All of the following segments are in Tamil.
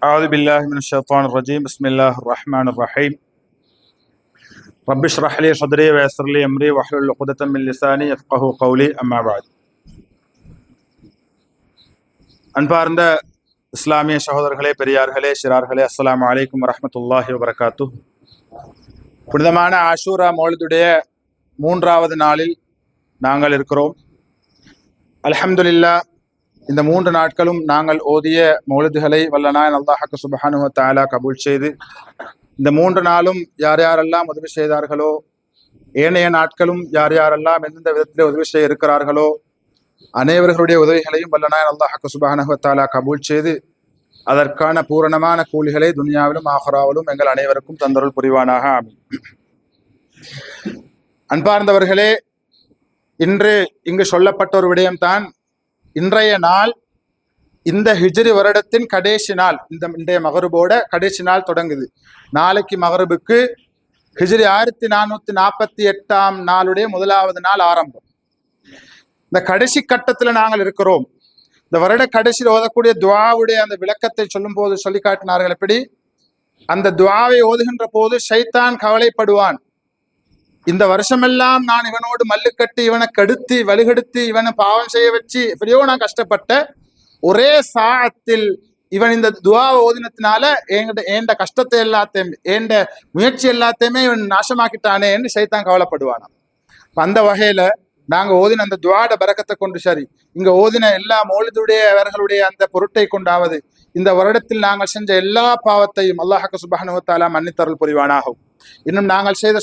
أعوذ بالله من الشيطان الرجيم بسم الله الرحمن الرحيم رب اشرح لي صدري ويسر لي أمري واحلل عقدة من لساني يفقهوا قولي أما بعد அன்பார்ந்த இஸ்லாமிய சகோதரர்களே, பெரியார்களே, சிறார்களே, அஸ்ஸலாமு அலைக்கும் வரஹ்மத்துல்லாஹி வபரகாத்துஹ். புனிதமான ஆஷூரா மௌலிதுடைய 3வது நாளில் நாங்கள் இருக்கிறோம். அல்ஹம்துலில்லாஹ், இந்த 3 நாட்களும் நாங்கள் ஓதிய மௌலிதுகளை வல்லநாயன் அல்லாஹ் சுப்ஹானஹு வ தஆலா கபூல் செய்து, இந்த 3 நாளும் யார் யாரெல்லாம் உதவி செய்தார்களோ, ஏனைய நாட்களும் யார் யாரெல்லாம் எந்தெந்த விதத்திலே உதவி செய்ய இருக்கிறார்களோ அனைவர்களுடைய உதவிகளையும் வல்லநாயன் அல்லாஹ் சுப்ஹானஹு வ தஆலா கபூல் செய்து அதற்கான பூரணமான கூலிகளை துனியாவிலும் ஆஹிராவிலும் எங்கள் அனைவருக்கும் தந்தருள் புரிவானாக. ஆமீன். அன்பார்ந்தவர்களே, இன்று இங்கு சொல்லப்பட்ட ஒரு விடயம்தான். இன்றைய நாள் இந்த ஹிஜ்ரி வருடத்தின் கடைசி நாள். இன்றைய மகரிபோட கடைசி நாள் தொடங்குது. நாளைக்கு மகரிபுக்கு ஹிஜ்ரி 1448 நாளுடைய 1வது நாள் ஆரம்பம். இந்த கடைசி கட்டத்துல நாங்கள் இருக்கிறோம். இந்த வருட கடைசியில் ஓதக்கூடிய துஆவுடைய அந்த விளக்கத்தை சொல்லும் போது சொல்லி காட்டினார்கள். எப்படி அந்த துஆவை ஓதுகின்ற போது ஷைத்தான் கவலைப்படுவான். இந்த வருஷமெல்லாம் நான் இவனோடு மல்லு கட்டி, இவனை கெடுத்து வலுகெடுத்து, இவனை பாவம் செய்ய வச்சு எப்படியோ நான் கஷ்டப்பட்ட ஒரே சாத்தில் இவன் இந்த துஆவை ஓதினத்தினால எந்த கஷ்டத்தை எல்லாத்தையும் எந்த முயற்சி எல்லாத்தையுமே இவன் நாசமாக்கிட்டானே என்று ஷைத்தான் கவலைப்படுவானாம். அந்த வகையில நாங்க ஓதின அந்த துஆட பரக்கத்தை கொண்டு, சரி இங்க ஓதின எல்லா மௌலிதுடையவர்களுடைய அந்த பொருட்டை கொண்டாவது இந்த வருடத்தில் நாங்கள் செஞ்ச எல்லா பாவத்தையும் அல்லாஹ் சுப்ஹானஹு வ தஆலா மன்னித்தருள் புரிவானாகும். இன்னும் நாங்கள் செய்த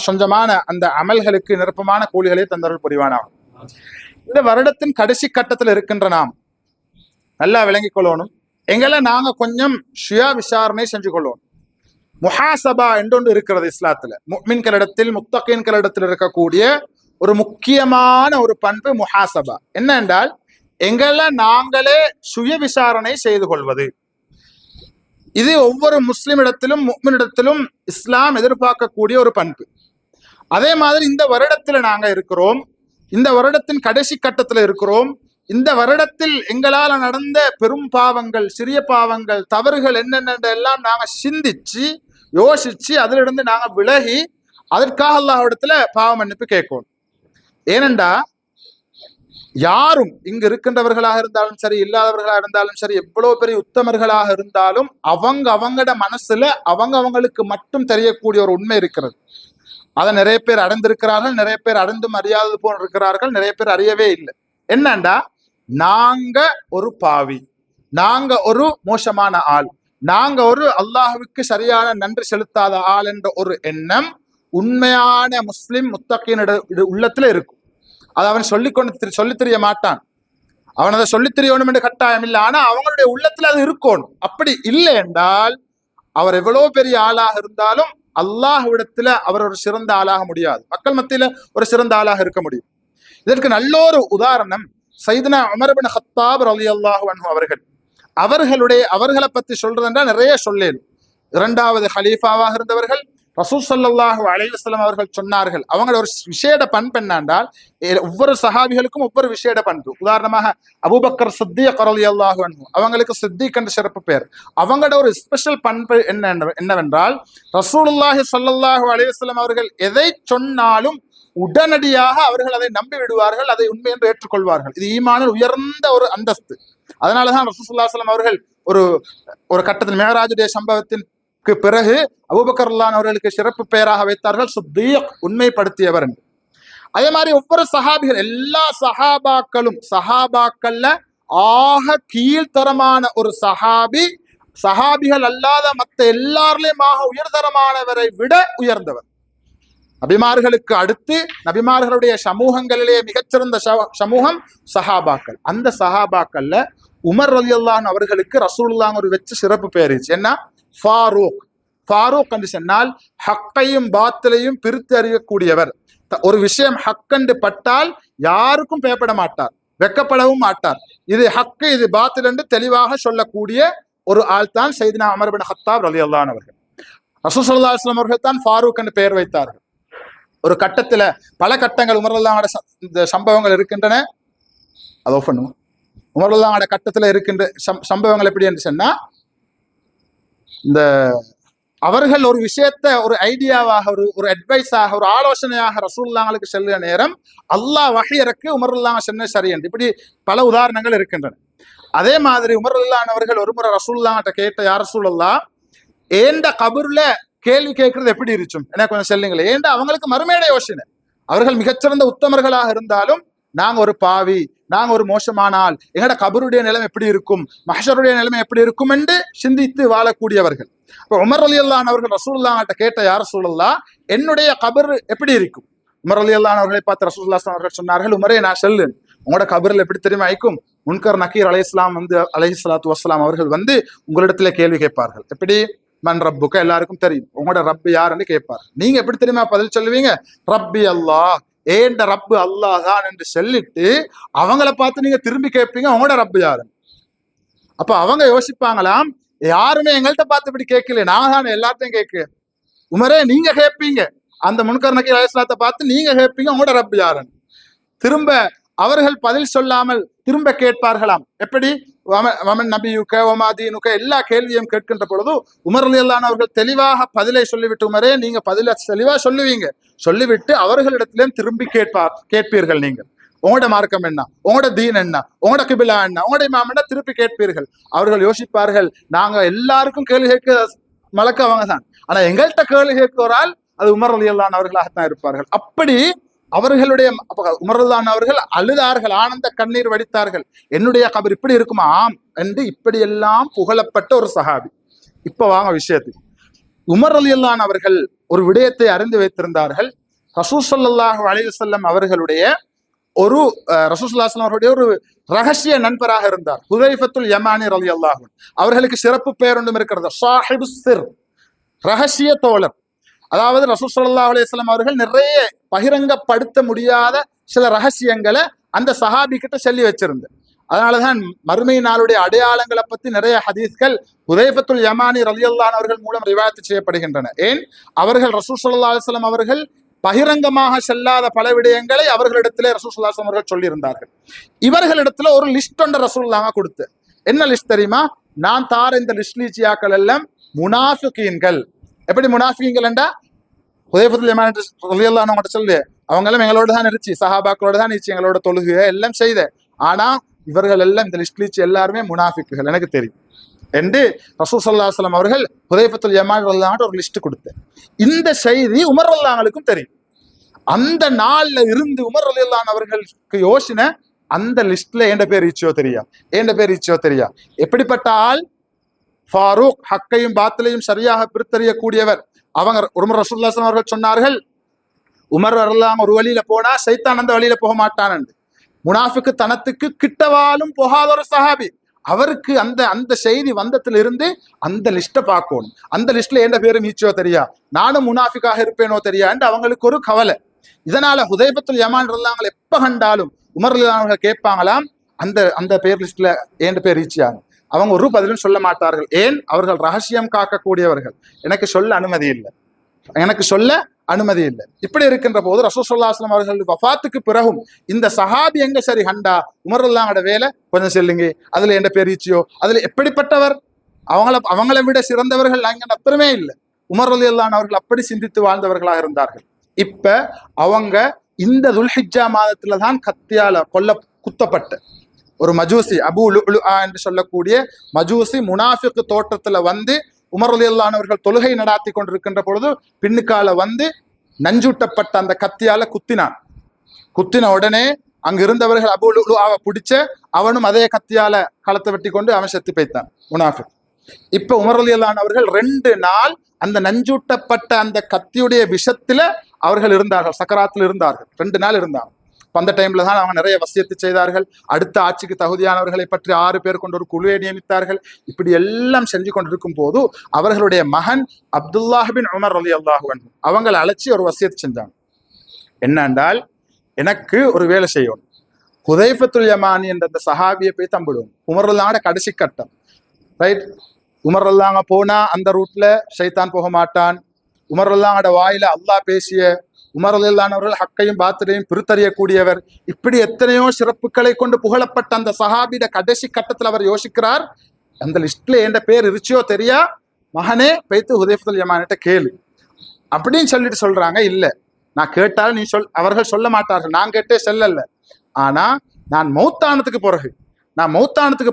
சொஞ்சமான அந்த அமல்களுக்கு நிரப்பமான கூலிகளை தந்தருள் புரிவானாகும். இந்த வருடத்தின் கடைசி கட்டத்தில் இருக்கின்ற நாம் நல்லா விளங்கிக் கொள்ளணும். எங்களை நாங்க கொஞ்சம் சுய விசாரணை செஞ்சு கொள்ளணும். முஹாசபா என்றொன்று இருக்கிறது இஸ்லாத்துல. முஃமின்களிடத்தில் முத்தகீன்களிடத்தில் இருக்கக்கூடிய ஒரு முக்கியமான ஒரு பண்பு முஹாசபா. என்ன என்றால், எங்களை நாங்களே சுய விசாரணை செய்து கொள்வது. இது ஒவ்வொரு முஸ்லிமிடத்திலும் முஃமினிடத்திலும் இஸ்லாம் எதிர்பார்க்கக்கூடிய ஒரு பண்பு. அதே மாதிரி இந்த வருடத்துல நாங்க இருக்கிறோம். இந்த வருடத்தின் கடைசி கட்டத்துல இருக்கிறோம். இந்த வருடத்தில் எங்களால் நடந்த பெரும் பாவங்கள், சிறிய பாவங்கள், தவறுகள் என்னென்ன எல்லாம் நாங்க சிந்திச்சு யோசிச்சு அதிலிருந்து நாங்க விலகி அதற்காக அல்லாஹ்விடத்துல பாவ மன்னிப்பு கேட்கணும். ஏனென்றா யாரும் இங்கு இருக்கின்றவர்களாக இருந்தாலும் சரி, இல்லாதவர்களாக இருந்தாலும் சரி, எவ்வளவு பெரிய உத்தமர்களாக இருந்தாலும் அவங்களோட மனசுல அவங்களுக்கு மட்டும் தெரியக்கூடிய ஒரு உண்மை இருக்கிறது. அதை நிறைய பேர் அடைந்திருக்கிறார்கள், நிறைய பேர் அடைந்தும் அறியாதது போல் இருக்கிறார்கள், நிறைய பேர் அறியவே இல்லை. என்னண்டா, நாங்க ஒரு பாவி, நாங்க ஒரு மோசமான ஆள், நாங்க ஒரு அல்லாஹ்வுக்கு சரியான நன்றி செலுத்தாத ஆள் என்ற ஒரு எண்ணம் உண்மையான முஸ்லிம் முத்தகீனோட உள்ளத்துல இருக்கும். அதை அவன் சொல்லி தெரிய மாட்டான். அவன் அதை சொல்லி தெரியணும் என்று கட்டாயம் இல்லை. ஆனா அவங்களுடைய உள்ளத்துல அது இருக்கணும். அப்படி இல்லை என்றால் அவர் எவ்வளவு பெரிய ஆளாக இருந்தாலும் அல்லாஹ்விடத்துல அவர் ஒரு சிறந்த ஆளாக முடியாது. மக்கள் மத்தியில ஒரு சிறந்த ஆளாக இருக்க முடியும். இதற்கு நல்ல ஒரு உதாரணம் சையதுனா உமர் இப்னு கத்தாப் ரலியல்லாஹு அன்ஹு அவர்கள். அவர்களை பத்தி சொல்றது என்றால் நிறைய சொல்லேன். 2வது ஹலீஃபாவாக இருந்தவர்கள். ரசூல் ஸல்லல்லாஹு அலைஹி வஸல்லம் அவர்கள் சொன்னார்கள், அவங்களோட ஒரு விசேட பண்பு என்னென்றால், ஒவ்வொரு சஹாபிகளுக்கும் ஒவ்வொரு விசேட பண்பு. உதாரணமாக அபூபக்கர் சித்தீக் ரலியல்லாஹு அன்ஹு, அவங்களுக்கு சித்தீக் என்ற சிறப்பு பேர். அவங்களோட ஒரு ஸ்பெஷல் பண்பு என்னவென்றால், ரசூலுல்லாஹி ஸல்லல்லாஹு அலைஹி வஸல்லம் அவர்கள் எதை சொன்னாலும் உடனடியாக அவர்கள் அதை நம்பி விடுவார்கள், அதை உண்மை என்று ஏற்றுக்கொள்வார்கள். இது ஈமானில் உயர்ந்த ஒரு அந்தஸ்து. அதனாலதான் ரசூல் ஸல்லல்லாஹு அலைஹி வஸல்லம் அவர்கள் ஒரு கட்டத்தில் மேராஜுடைய சம்பவத்தின் பிறகு அபூபக்கர் ரலியல்லாஹு அவர்களுக்கு சிறப்பு பெயராக வைத்தார்கள், சித்தீக், உண்மைப்படுத்தியவர் என்று. அதே மாதிரி ஒவ்வொரு சஹாபிகள், எல்லா சஹாபாக்கள்ல ஆக கீழ்த்தரமான ஒரு சஹாபிகள் அல்லாத மற்ற எல்லாரிலையும் உயர்தரமானவரை விட உயர்ந்தவர். நபிமார்களுக்கு அடுத்து நபிமார்களுடைய சமூகங்களிலே மிகச்சிறந்த சமூகம் சஹாபாக்கள். அந்த சஹாபாக்கள்ல உமர் ரலியல்லாஹு அவர்களுக்கு ரசூலுல்லாஹ் ஒரு வச்சு சிறப்பு பேர் என்ன? ஃபாரூக் என்று சொன்னால் ஹக்கையும் பாத்திலையும் பிரித்து அறியக்கூடியவர். ஒரு விஷயம் ஹக்கண்டு பட்டால் யாருக்கும் பயப்பட மாட்டார், வெக்கப்படவும் மாட்டார். இது ஹக்கு, இது பாத்தில் என்று தெளிவாக சொல்லக்கூடிய ஒரு ஆள் தான் சையதுனா உமர் இப்னு கத்தாப் ரலியல்லாஹு அவர்கள். ரசூல் ஸல்லல்லாஹு அலைஹி வஸல்லம் அவர்கள் தான் ஃபாரூக் என்று பெயர் வைத்தார்கள். ஒரு கட்டத்துல பல கட்டங்கள் உமர் ரலியல்லாஹு இந்த சம்பவங்கள் இருக்கின்றன. அதோ பண்ணுவோம். உமர் ரலியல்லாஹு கட்டத்துல இருக்கின்ற சம்பவங்கள் எப்படி என்று சொன்னா, இந்த அவர்கள் ஒரு விஷயத்த ஒரு ஐடியாவாக ஒரு அட்வைஸாக ஒரு ஆலோசனையாக ரசூலுல்லாஹ்களுக்கு செல்லுற நேரம் அல்லாஹ் வஹி இறக்கி உமருல்லாஹ் சொன்ன சரி என்று இப்படி பல உதாரணங்கள் இருக்கின்றன. அதே மாதிரி உமருல்லாஹ் அவர்கள் ஒரு முறை ரசூலுல்லாஹ்ட்ட கேட்ட, யார் ரசூலுல்லாஹ், ஏண்ட கபூர்ல கேள்வி கேட்கறது எப்படி இருக்கும் எனக்கு கொஞ்சம் சொல்லுங்களேன். ஏண்ட அவங்களுக்கு மறுமையோட யோசனை. அவர்கள் மிகச்சிறந்த உத்தமர்களாக இருந்தாலும் நாங்க ஒரு பாவி, நாங்க ஒரு மோசமான ஆள், எங்கட கபருடைய நிலைமை எப்படி இருக்கும், மஹ்ஷருடைய நிலைமை எப்படி இருக்கும் என்று சிந்தித்து வாழக்கூடியவர்கள். இப்போ உமர் ரலியல்லாஹு அன்ஹு அவர்கள் ரசூலுல்லாஹ்ட்ட கேட்ட, யார் ரசூலுல்லாஹ், என்னுடைய கபர் எப்படி இருக்கும்? உமர் ரலியல்லாஹு அன்ஹு அவர்களை பார்த்து ரசூலுல்லாஹ் ஸல்லல்லாஹு அலைஹி வஸல்லம் அவர்கள் சொன்னார்கள், உமரே நான் சொல்லுன், உங்களோட கபரில் எப்படி தெரியுமா ஆயிக்கும்? முன்கர் நக்கீர் அலைஹிஸ்ஸலாம் அலைஹிஸ்ஸலாத்து வஸ்ஸலாம் அவர்கள் உங்களிடத்துல கேள்வி கேட்பார்கள். எப்படி? மன் ரப்புக்க, எல்லாருக்கும் தெரியும், உங்களோட ரப்பு யாருன்னு கேட்பார். நீங்க எப்படி தெரியுமா பதில் சொல்லுவீங்க? ரப்பி அல்லாஹ், ஏண்ட ரப்பு அல்லாஹ் தான் என்று சொல்லிட்டு அவங்கள பார்த்து நீங்க திரும்பி கேட்பீங்க, உங்களோட ரப்பு யாருன்னு. அப்ப அவங்க யோசிப்பாங்களாம், யாருமே எங்கள்கிட்ட பார்த்து இப்படி கேட்கல, நாங்க தானே எல்லாத்தையும் கேட்க. உமரே நீங்க கேட்பீங்க, அந்த முன்கர் நக்கீர் அலைஹிஸ்ஸலாத்தை பார்த்து நீங்க கேட்பீங்க, உங்களோட ரப்பு யாருன்னு. திரும்ப அவர்கள் பதில் சொல்லாமல் திரும்ப கேட்பார்களாம். எப்படி? வமன் நபியுக்க ஒமாதீனுக்க, எல்லா கேள்வியும் கேட்கின்ற பொழுது உமர் ரலியல்லாஹு அன்ஹு அவர்கள் தெளிவாக பதிலை சொல்லிவிட்டு, உமரே நீங்க பதில தெளிவா சொல்லுவீங்க, சொல்லிவிட்டு அவர்களிடத்திலும் திரும்பி கேட்பீர்கள். நீங்கள் உங்களோட மார்க்கம் என்ன, உங்களோட தீன் என்ன, உங்களோட கிபிலா என்ன, உங்களோட இமாம் என்ன, திருப்பி கேட்பீர்கள். அவர்கள் யோசிப்பார்கள், நாங்க எல்லாருக்கும் கேள்வி கேட்க மலக்க அவங்க தான், ஆனா எங்கள்கிட்ட கேள்வி கேட்கிறால் அது உமர் ரலியல்லாஹு அன்ஹு அவர்களாகத்தான் இருப்பார்கள். அப்படி அவர்களுடைய உமர் ரலியல்லாஹு அன்ஹு அவர்கள் அழுதார்கள், ஆனந்த கண்ணீர் வடித்தார்கள். என்னுடைய கபர் இப்படி இருக்குமா என்று இப்படி எல்லாம் புகழப்பட்ட ஒரு சஹாபி. இப்ப வாங்க விஷயத்துக்கு. உமர் ரலியல்லாஹு அன்ஹு அவர்கள் ஒரு விடயத்தை அறிந்து வைத்திருந்தார்கள். ரசூல் ஸல்லல்லாஹு அலைஹி வஸல்லம் அவர்களுடைய ஒரு அவர்களுடைய ஒரு ரகசிய நண்பராக இருந்தார் ஹுதைஃபத்துல் யமானி ரலியல்லாஹு அன்ஹு. அவர்களுக்கு சிறப்பு பெயர் ஒன்றும் இருக்கிறது, ஸாஹிபு சிர், ரகசிய தோழர். அதாவது ரசூல் ஸல்லல்லாஹு அலைஹி வஸல்லம் அவர்கள் நிறைய பகிரங்கப்படுத்த முடியாத சில ரகசியங்களை அந்த சஹாபி கிட்ட சொல்லி வச்சிருந்தார். அதனாலதான் மறுமை நாளுடைய அடையாளங்களை பத்தி நிறைய ஹதீஸ்கள் ஹுதைஃபத்துல் யமானி ரலியல்லாஹு அன்ஹு அவர்கள் மூலம் ரிவாயத் செய்யப்படுகின்றன. ஏன்? அவர்கள் ரசூல் ஸல்லல்லாஹு அலைஹி வஸல்லம் அவர்கள் பகிரங்கமாக செல்லாத பல விடயங்களை அவர்களிடத்திலே ரசூல் ஸல்லல்லாஹு அலைஹி வஸல்லம் அவர்கள் சொல்லியிருந்தார்கள். இவர்களிடத்துல ஒரு லிஸ்ட் ஒன்று ரசூலுல்லாஹ் கொடுத்து, என்ன லிஸ்ட் தெரியுமா? நான் தார இந்த லிஸ்ட்லீச்சியாக்கள் எல்லாம் முனாஃபிகீன்கள். எப்படி முனாஃபிகீன்கள் என்றா, ஹுதைஃபத்துல் யமானி ரலியல்லாஹு அன்ஹு கிட்ட சொல்லு, அவங்க எல்லாம் எங்களோட தான் இருந்துச்சு, சஹாபாக்களோட தான் இருந்துச்சு, எங்களோட தொழுகை எல்லாம் செய்த, ஆனா இவர்கள் எல்லாம் இந்த லிஸ்ட்லீச்சி எல்லாருமே முனாஃபிக்குகள் எனக்கு தெரியும் என்று ரசூல் ஸல்லல்லாஹு அலைஹி வஸல்லம் அவர்கள் ஹுதைஃபத்துல் யமானி ரலியல்லாஹு அன்ஹு ஒரு லிஸ்ட் கொடுத்து, இந்த செய்தி உமர் ரலியல்லாஹு அன்ஹுக்கும் தெரியும். அந்த நாள்ல இருந்து உமர் ரலியல்லாஹு அன்ஹு அவர்களுக்கு யோசனை, அந்த லிஸ்ட்ல எந்த பேர் ஈச்சியோ தெரியா. எப்படிப்பட்ட ஆள்? ஃபாரூக், ஹக்கையும் பாத்திலையும் சரியாக பிரித்தறியக்கூடியவர். அவங்க உமர் ரசூலுல்லாஹி ஸல்லல்லாஹு அலைஹி வஸல்லம் அவர்கள் சொன்னார்கள், உமர் ரலியல்லாஹு ஒரு வழியில போனா சைத்தான் அந்த வழியில போக மாட்டான். முனாஃபிக்கு தனத்துக்கு கிட்டவாலும் போகாத ஒரு சஹாபி. அவருக்கு அந்த செய்தி வந்தத்துல இருந்து அந்த லிஸ்ட்டை பார்க்கணும். அந்த லிஸ்ட்ல எந்த பேரும் ஈச்சோ தெரியா, நானும் முனாஃபிக்காக இருப்பேனோ தெரியா என்று அவங்களுக்கு ஒரு கவலை. இதனால ஹுதைஃபத்துல் யமான் ரலியல்லாஹு அன்ஹு எப்ப கண்டாலும் உமர் ரலியல்லாஹு அன்ஹு கேட்பாங்களாம், அந்த பேர் லிஸ்ட்ல எந்த பேர் ஈச்சியாங்க. அவங்க ஒரு பதிலும் சொல்ல மாட்டார்கள். ஏன்? அவர்கள் ரகசியம் காக்கக்கூடியவர்கள். எனக்கு சொல்ல அனுமதி இல்லை. இப்படி இருக்கின்ற போது ரசூல் ஸல்லல்லாஹு அலைஹி வஸல்லம் அவர்கள் வஃபாத்துக்கு பிறகும் இந்த சஹாபி எங்க சரி ஹண்டா, உமர் ரலியல்லாஹு அன்ஹு வேலை கொஞ்சம் சொல்லுங்க, அதுல என்ன பேரிச்சியோ, அதுல எப்படிப்பட்டவர், அவங்களை விட சிறந்தவர்கள் அங்க அப்புறமே இல்லை. உமர் ரலியல்லாஹு அன்ஹு அவர்கள் அப்படி சிந்தித்து வாழ்ந்தவர்களாக இருந்தார்கள். இப்ப அவங்க இந்த துல்ஹிஜ்ஜா மாதத்துல தான் கத்தியால குத்தப்பட்ட ஒரு மஜூசி, அபு லுஅலுஆ என்று சொல்லக்கூடிய மஜூசி முனாஃபிக் தோற்றத்துல வந்து உமர் ரலியல்லாஹு அன்ஹு அவர்கள் தொழுகை நடாத்தி கொண்டிருக்கின்ற பொழுது பின்னுக்கால வந்து நஞ்சூட்டப்பட்ட அந்த கத்தியால குத்தின உடனே அங்க இருந்தவர்கள் அபு லுஅலுஆவை பிடிச்ச, அவனும் அதே கத்தியால களத்தை வெட்டி கொண்டு அவன் செத்து போய்த்தான் முனாஃபிக். இப்ப உமர் ரலியல்லாஹு அன்ஹு அவர்கள் 2 நாள் அந்த நஞ்சூட்டப்பட்ட அந்த கத்தியுடைய விஷத்துல அவர்கள் இருந்தார்கள், சக்கராத்தில் இருந்தார்கள், 2 நாள் இருந்தாங்க. அந்த டைம்ல தான் அவங்க நிறைய வசியத்து செய்தார்கள். அடுத்த ஆட்சிக்கு தகுதியானவர்களை பற்றி 6 பேர் கொண்ட ஒரு குழுவை நியமித்தார்கள். இப்படி எல்லாம் செஞ்சு கொண்டிருக்கும் போது அவர்களுடைய மகன் அப்துல்லாஹ் பின் உமர் ரலியல்லாஹு அன்ஹு அவங்களை அழைச்சி ஒரு வசியத்து செஞ்சாங்க. என்னென்றால், எனக்கு ஒரு வேலை செய்யணும், ஹுதைஃபத்துல் யமானி என்ற அந்த சஹாபியை போய் தம்பிடுவோம். உமர் ரலியல்லாஹு அன்ஹு கடைசி கட்டம், ரைட்? உமர் ரலியல்லாஹு அன்ஹு போனா அந்த ரூட்ல ஷைத்தான் போக மாட்டான். உமர் ரலியல்லாஹு அன்ஹு வாயில அல்லாஹ் பேசிய, உமர் ரலியல்லாஹு அன்ஹு அவர்கள் ஹக்கையும் பாத்திலையும் பிரித்தறியக்கூடியவர். இப்படி எத்தனையோ சிறப்புகளை கொண்டு புகழப்பட்ட அந்த சஹாபியோட கடைசி கட்டத்தில் அவர் யோசிக்கிறார், அந்த லிஸ்ட்ல எந்த பேர் இருச்சியோ தெரியா, மகனே போய்த்து ஹுதைஃபத்துல் யமானிட்ட கேளு அப்படின்னு சொல்லிட்டு சொல்றாங்க. இல்ல, நான் கேட்டாலும் நீ அவர்கள் சொல்ல மாட்டார்கள், நான் கேட்டே செல்லல. ஆனா நான் மௌத்தானத்துக்கு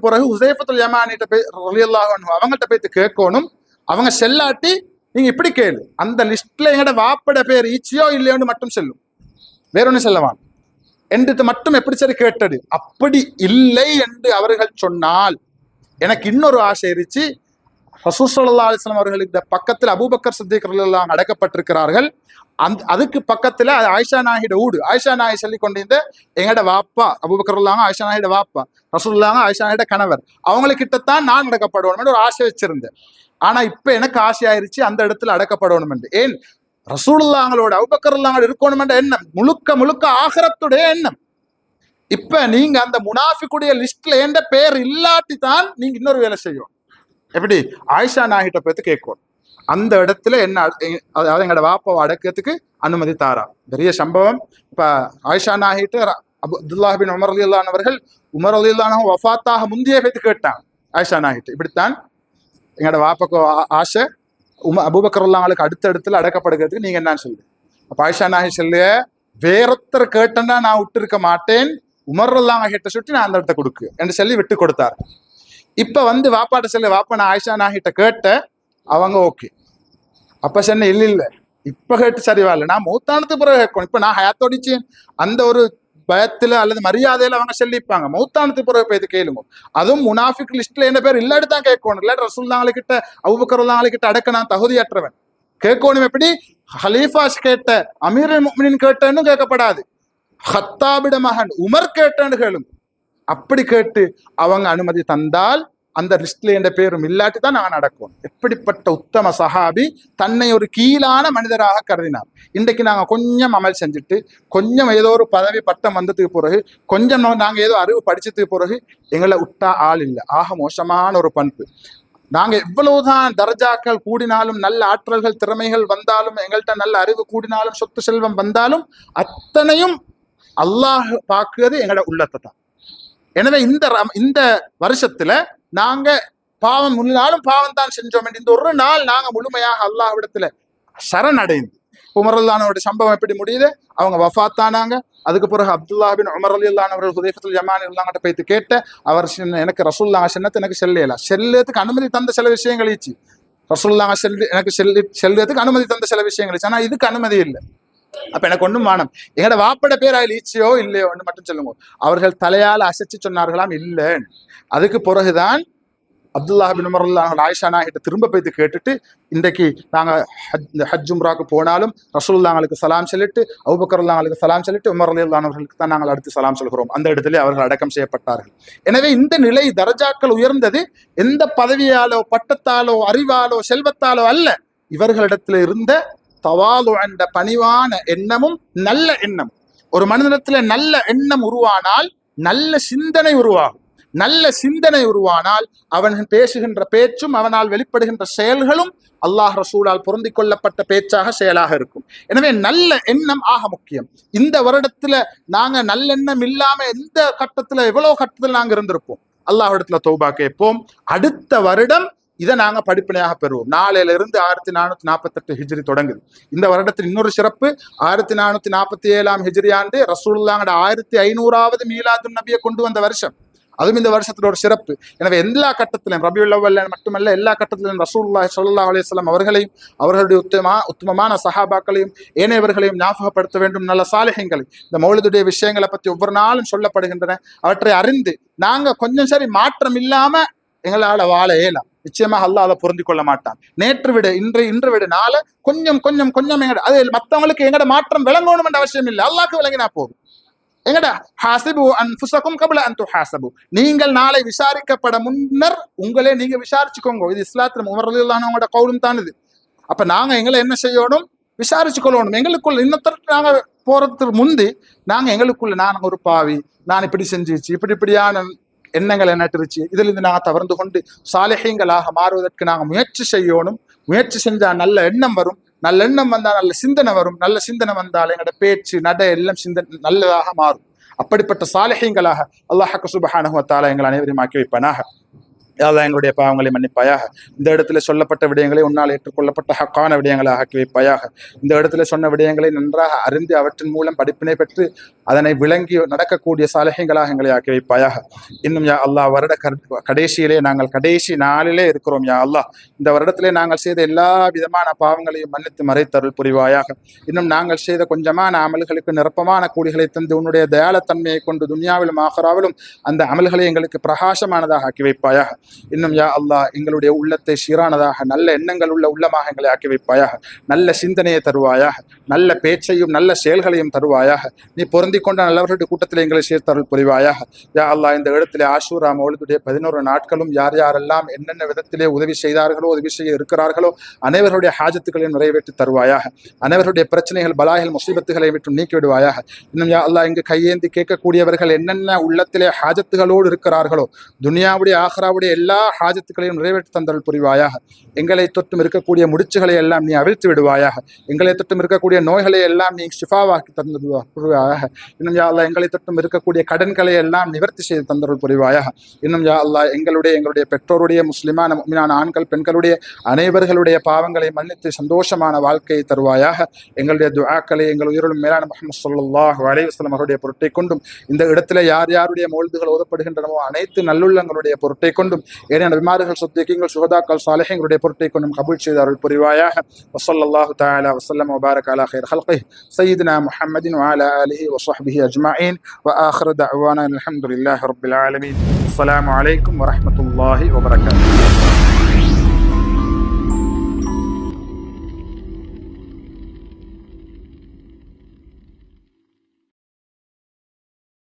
பிறகு ஹுதைஃபத்துல் யமானிட்ட போய் ரலியல்லாஹு அன்ஹு அவங்கள்ட்ட போய்த்து கேட்கணும். அவங்க செல்லாட்டி நீங்க இப்படி கேளு, அந்த லிஸ்ட்ல எங்கட வாப்பட பேர் ஈச்சியோ இல்லையோன்னு மட்டும் செல்லும், வேற ஒன்னும் செல்லவான் என்று மட்டும் எப்படி சரி கேட்டது. அப்படி இல்லை என்று அவர்கள் சொன்னால் எனக்கு இன்னொரு ஆசை இருந்துச்சு. ரசூல் ஸல்லல்லாஹு அலைஹி வஸல்லம் அவர்களுக்கு பக்கத்தில் அபூபக்கர் சித்திக் ரலியல்லாஹு அன்ஹு அடக்கப்பட்டிருக்கிறார்கள். அதுக்கு பக்கத்துல ஆயிஷா நாயிட ஊடு. ஆயிஷா நாயி சொல்லி கொண்டிருந்த எங்கட வாப்பா அபூபக்கர் ரலியல்லாஹு அன்ஹு, ஆயிஷா நாயிட வாப்பா ரசூலுல்லாஹி ஆயிஷா நாயிட கணவர், அவங்களுக்கிட்டத்தான் நான் அடக்கப்படுவேன் ஒரு ஆசை வச்சிருந்தேன். ஆனா இப்ப எனக்கு ஆசை ஆயிருச்சு அந்த இடத்துல அடக்கப்படணும் என்று. ஏன் ரசூலுல்லாஹ்களோட அபூபக்கர் ரலியல்லாஹு அன்ஹு இருக்கணும் என்ற எண்ணம் முழுக்க ஆகிரத்துடைய எண்ணம். இப்ப நீங்க அந்த முனாஃபிக்குடைய லிஸ்ட்ல எந்த பேர் இல்லாட்டி தான் நீங்க இன்னொரு வேலை செய்யும். எப்படி ஆயிஷா நாயிட்ட போய் கேட்கும், அந்த இடத்துல என்ன அதாவது எங்களோட வாப்பாவை அடக்கிறதுக்கு அனுமதி தாரா. பெரிய சம்பவம். இப்ப ஆயிஷா நாயிட்டு அப்துல்லாஹ் பின் உமர் ரலியல்லாஹு அன்ஹு அவர்கள் உமர் ரலியல்லாஹு அன்ஹு வஃபாத்தாக முந்தைய போய் கேட்டாங்க ஆயிஷா நாயிட்டு, இப்படித்தான் எங்களோட வாப்பாக்கு ஆசை அபூபக்கர் ரலியல்லாஹு அன்ஹுக்கு அடுத்த இடத்துல அடக்கப்படுகிறதுக்கு நீங்க என்னன்னு சொல்லு. அப்ப ஆயிஷா நாயி சொல்ல, வேறொத்தர் கேட்டேன்னா நான் விட்டு இருக்க மாட்டேன், உமர் ரலியல்லாஹு அன்ஹு கிட்ட சுட்டி நான் அந்த இடத்த கொடுக்கு என்று சொல்லி விட்டு கொடுத்தார். இப்ப வாப்பாட்ட சொல்லு, வாப்பா நான் ஆயிஷா நாயிட்ட கேட்ட, அவங்க ஓகே. அப்ப சொன்ன இல்ல இப்ப கேட்டு சரிவாயில்ல, நான் மௌத்தானத்துக்கு பிறகு கேட்கணும். இப்ப நான் ஹயாத்தோடிச்சு அந்த ஒரு பயத்துல அல்லது மரியாதையில அவங்க சொல்லிப்பாங்க, மௌத்தானத்துக்கு பிறகு போய் கேளுங்க. அதுவும் முனாஃபிக் லிஸ்ட்ல என்ன பேர் இல்லாட்டி தான் கேட்கணும். இல்லாட்டி ரசூலுல்லாஹி கிட்ட அபூபக்கர் ரலியல்லாஹு கிட்ட அடக்க நான் தகுதியற்றவன். கேட்கணும் எப்படி? ஹலீஃபாஸ் கேட்ட, அமீருல் முஃமினீன் கேட்டன்னு கேட்கப்படாது, ஹத்தாபிட மகன் உமர் கேட்டன்னு கேளுங்க. அப்படி கேட்டு அவங்க அனுமதி தந்தால் அந்த லிஸ்ட்ல என்ற பேரும் இல்லாட்டி தான் நான் நடக்கும். எப்படிப்பட்ட உத்தம சஹாபி தன்னை ஒரு கீழான மனிதராக கருதினார். இன்றைக்கு நாங்க கொஞ்சம் அமல் செஞ்சுட்டு, கொஞ்சம் ஏதோ ஒரு பதவி பட்டம் வந்ததுக்கு பிறகு, கொஞ்சம் நாங்க ஏதோ அறிவு படிச்சதுக்கு பிறகு எங்களை விட்டா ஆள் இல்லை. ஆக மோசமான ஒரு பண்பு. நாங்க எவ்வளவுதான் தர்ஜாக்கள் கூடினாலும், நல்ல ஆற்றல்கள் திறமைகள் வந்தாலும், எங்கள்கிட்ட நல்ல அறிவு கூடினாலும், சொத்து செல்வம் வந்தாலும், அத்தனையும் அல்லாஹ் பார்க்கிறது எங்களோட உள்ளத்தை தான். எனவே இந்த வருஷத்துல நாங்க பாவம் முன்னாலும் பாவம் தான் செஞ்சோம். இந்த ஒரு நாள் நாங்க முழுமையாக அல்லாஹ்விடத்துல சரணடைந்து, உமர் ரலியல்லாஹு அன்ஹுவோட சம்பவம் எப்படி முடியுது, அவங்க வஃபாத்தானாங்க. அதுக்கு பிறகு அப்துல்லாஹ் பின் உமர் ரலியல்லாஹு அன்ஹு அவர்கள் ஹுதைஃபத்துல் யமானி ரலியல்லாஹு போய்த்து கேட்ட, அவர் எனக்கு ரசூலுல்லாஹ் சொன்னது எனக்கு செல்லத்துக்கு அனுமதி தந்த சில விஷயங்கள் ஈச்சு, ரசூலுல்லாஹ் எனக்கு செல்லத்துக்கு அனுமதி தந்த சில விஷயங்கள் ஈச்சு, ஆனா இதுக்கு அனுமதி இல்லை. அப்ப எனக்கு ஒண்ணும் மானம், எங்கட வாப்பட பேர் அதில் ஈச்சியோ இல்லையோ மட்டும் சொல்லுங்க. அவர்கள் தலையால் அசைச்சு சொன்னார்களாம் இல்லை. அதுக்கு பிறகுதான் அப்துல்லாஹ் பின் உமர் ரலியல்லாஹு அன்ஹு ஆயிஷா நாயிட்ட திரும்ப போய்த்து கேட்டுட்டு, இன்றைக்கு நாங்க ஹஜ் உம்ராக்கு போனாலும் ரசூலுல்லாஹ்களுக்கு சலாம் சொல்லிட்டு, அபூபக்கர் ரலியல்லாஹு சலாம் சொல்லிட்டு, உமர் ரலியல்லாஹு அன்ஹுவுக்கு தான் நாங்கள் அடுத்து சலாம் சொல்கிறோம். அந்த இடத்துல அவர்கள் அடக்கம் செய்யப்பட்டார்கள். எனவே இந்த நிலை தரஜாக்கள் உயர்ந்தது எந்த பதவியாலோ பட்டத்தாலோ அறிவாலோ செல்வத்தாலோ அல்ல, இவர்களிடத்துல இருந்த தவாது என்ற பணிவான எண்ணமும் நல்ல எண்ணம். ஒரு மனிதனத்துல நல்ல எண்ணம் உருவானால் நல்ல சிந்தனை உருவாகும். நல்ல சிந்தனை உருவானால் அவன் பேசுகின்ற பேச்சும் அவனால் வெளிப்படுகின்ற செயல்களும் அல்லாஹ் ரசூலால் பொருந்தி கொள்ளப்பட்ட பேச்சாக செயலாக இருக்கும். எனவே நல்ல எண்ணம் ஆக முக்கியம். இந்த வருடத்துல நாங்க நல்லெண்ணம் இல்லாம எந்த கட்டத்துல எவ்வளவு கட்டத்துல நாங்க இருந்திருப்போம். அல்லாஹ்விடத்துல தௌபா கேட்போம். அடுத்த வருடம் இதை நாங்க படிப்பினையாக பெறுவோம். நாளையில இருந்து 1448 ஹிஜ்ரி தொடங்குது. இந்த வருடத்தில் இன்னொரு சிறப்பு, 1447 ஹிஜ்ரி ஆண்டு ரசூலுல்லாஹ்வோட 1500வது மீலாது நபியை கொண்டு வந்த வருஷம். அதுவும் இந்த வருஷத்துல ஒரு சிறப்பு. எனவே எல்லா கட்டத்திலும் ரபியுல் அவ்வல் மட்டுமல்ல, எல்லா கட்டத்திலும் ரசூலுல்லாஹி ஸல்லல்லாஹு அலைஹி வஸல்லம் அவர்களையும் அவர்களுடைய உத்தமமான சஹாபாக்களையும் ஏனையவர்களையும் ஞாபகப்படுத்த வேண்டும். நல்ல சாலிஹீன்களை இந்த மௌலிதுடைய விஷயங்களை பற்றி ஒவ்வொரு நாளும் சொல்லப்படுகின்றன. அவற்றை அறிந்து நாங்க கொஞ்சம் சரி மாற்றம் இல்லாம எங்களால வாழ இயலாம். நிச்சயமாக அல்லாஹ் அதை பொருந்தி கொள்ள மாட்டான். நேற்று விட இன்று விட நாள கொஞ்சம் கொஞ்சம் கொஞ்சம் அது மற்றவங்களுக்கு எங்கட மாற்றம் விளங்கணும் என்ற அவசியம் இல்லை, அல்லாஹ்க்கு விளங்கினா போதும். எங்கடா ஹாசிபு அன்ஃபுஸகும் கப்ல அன் துஹாசபு, நீங்கள் நாளை விசாரிக்கப்பட முன்னர் உங்களே நீங்க விசாரிச்சுக்கோங்க. இது இஸ்லாத்துல உமர் ரலியல்லாஹு அன்ஹுவோட கவுலும் தான் இது. அப்ப நாங்க எங்களை என்ன செய்யணும், விசாரிச்சு கொள்ளணும். எங்களுக்குள்ள இன்னொருத்தருக்கு நாங்க போறதுக்கு முந்தி நாங்க எங்களுக்குள்ள நான் ஒரு பாவி, நான் இப்படி செஞ்சிச்சு, இப்படியான எண்ணங்களை நட்டுருச்சு, இதுல இருந்து நாங்க தவறு கொண்டு சாலிஹீன்களாக மாறுவதற்கு நாங்க முயற்சி செய்யணும். முயற்சி செஞ்சா நல்ல எண்ணம் வரும். நல்ல எண்ணம் வந்தா நல்ல சிந்தனை வரும். நல்ல சிந்தனை வந்தால் எங்களோட பேச்சு நட எல்லாம் சிந்தனை நல்லதாக மாறும். அப்படிப்பட்ட சாலிஹீன்களாக அல்லாஹ் சுப்ஹானஹு வ தஆலா எங்கள் அனைவரையும் ஆக்கி வைப்பானாக. யா அல்லாஹ் எங்களுடைய பாவங்களை மன்னிப்பாயாக. இந்த இடத்துல சொல்லப்பட்ட விடயங்களை உன்னால் ஏற்றுக்கொள்ளப்பட்ட ஹக்கான விடயங்களை ஆக்கி வைப்பாயாக. இந்த இடத்துல சொன்ன விடயங்களை நன்றாக அறிந்து அவற்றின் மூலம் படிப்பினை பெற்று அதனை விளங்கி நடக்கக்கூடிய சாலிஹீன்களாக எங்களை ஆக்கி வைப்பாயாக. இன்னும் யா அல்லாஹ் வருட கடைசியிலே நாங்கள் கடைசி நாளிலே இருக்கிறோம். யா அல்லாஹ் இந்த வருடத்திலே நாங்கள் செய்த எல்லா விதமான பாவங்களையும் மன்னித்து மறைத்தருள் புரிவாயாக. இன்னும் நாங்கள் செய்த கொஞ்சமான அமல்களுக்கு நிரப்பமான கூலிகளை தந்து உன்னுடைய தயாளத்தன்மையை கொண்டு துன்யாவிலும் ஆஹிராவிலும் அந்த அமல்களை எங்களுக்கு பிரகாசமானதாக ஆக்கி வைப்பாயாக. இன்னும் யா அல்லாஹ் எங்களுடைய உள்ளத்தை சீரானதாக நல்ல எண்ணங்கள் உள்ள உள்ளமாக எங்களை ஆக்கி வைப்பாயாக. நல்ல சிந்தனையை தருவாயாக. நல்ல பேச்சையும் நல்ல செயல்களையும் தருவாயாக. நீ பொருந்தி கொண்ட நல்லவர்களுடைய கூட்டத்தில் எங்களை சேர்த்தருள் புரிவாயாக. யா அல்லாஹ் இந்த இடத்திலே ஆஷூரா மௌலிதுடைய 11 நாட்களும் யார் யாரெல்லாம் என்னென்ன விதத்திலே உதவி செய்தார்களோ உதவி செய்ய இருக்கிறார்களோ அனைவருடைய ஹாஜத்துக்களையும் நிறைவேற்றி தருவாயாக. அனைவருடைய பிரச்சனைகள் பலாய்கள் முசீபத்துகளை விட்டு நீக்கி விடுவாயாக. இன்னும் யா அல்லாஹ் இங்கு கையேந்தி கேட்கக்கூடியவர்கள் என்னென்ன உள்ளத்திலே ஹாஜத்துகளோடு இருக்கிறார்களோ துனியாவுடைய ஆஹிராவுடைய எல்லா ஹாஜத்துக்களையும் நிறைவேற்றி தந்தருள் புரிவாயாக. எங்களை தொட்டும் இருக்கக்கூடிய முடிச்சுகளை எல்லாம் நீ அவிழ்த்து விடுவாயாக. எங்களை தொட்டும் இருக்கக்கூடிய நோய்களை எல்லாம் நீ ஷிஃபாவாக்கி தந்துடுவாயாக. இன்னும் யா அல்லாஹ் எங்களை தொட்டும் இருக்கக்கூடிய கடன்களை எல்லாம் நிவர்த்தி செய்து தந்தருள் புரிவாயாக. இன்னும் யா அல்லாஹ் எங்களுடைய பெற்றோருடைய முஸ்லிமான முஃமினான ஆண்கள் பெண்களுடைய அனைவர்களுடைய பாவங்களை மன்னித்து சந்தோஷமான வாழ்க்கையை தருவாயாக. எங்களுடைய துஆக்களை எங்கள் உயிரிலும் மேலான முஹம்மது ஸல்லல்லாஹு அலைஹி வஸல்லம் அவருடைய பொருட்டை கொண்டும் இந்த இடத்துல யார் யாருடைய மௌலிதுகள் ஓதப்படுகின்றனவோ அனைத்து நல்லுள்ளங்களுடைய பொருட்டை கொண்டும் ஏனைய நபிமார்கள் சித்தீகீன்கள் சுஹதாக்கள் சாலிஹீன்களுடைய பொருட்டை கொண்டும் கபூல் செய்து அருள் புரிவாயாக. வஸல்லல்லாஹு தஆலா வஸல்லம் வபாரக அலா கைர் ஹல்கிஹி சய்யிதுனா முஹம்மதின் வஅலா ஆலிஹி வஸஹ்பிஹி அஜ்மஈன் வஆখিরு தஅவானா அல்ஹம்துலில்லாஹி ரப்பில் ஆலமீன். அஸ்ஸலாமு அலைக்கும் வரஹ்மத்துல்லாஹி வபரகாத்துஹு.